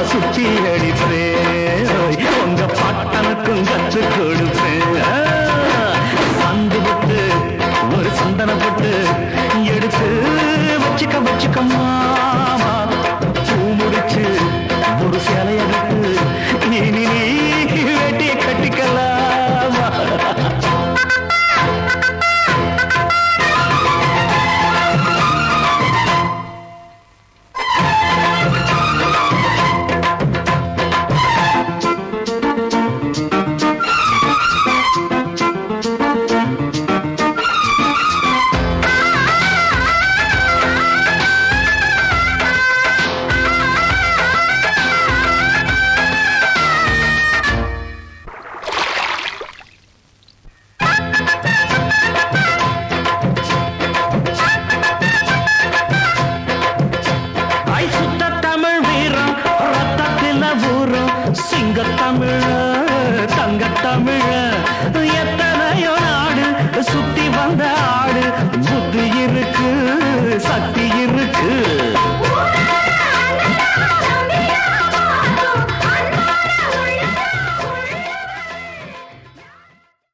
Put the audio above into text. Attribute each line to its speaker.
Speaker 1: சுத்தி அடிப்பேன் உங்க பாட்டனுக்கும் கற்று கொடுப்பேன் சந்து விட்டு ஒரு சந்தன போட்டு எடுத்து வச்சுக்க வச்சுக்க மாமா பூ முடிச்சு ஒரு சேலையடுத்து நீ வேட்டியை கட்டிக்கலாமா சிங்க தமிழ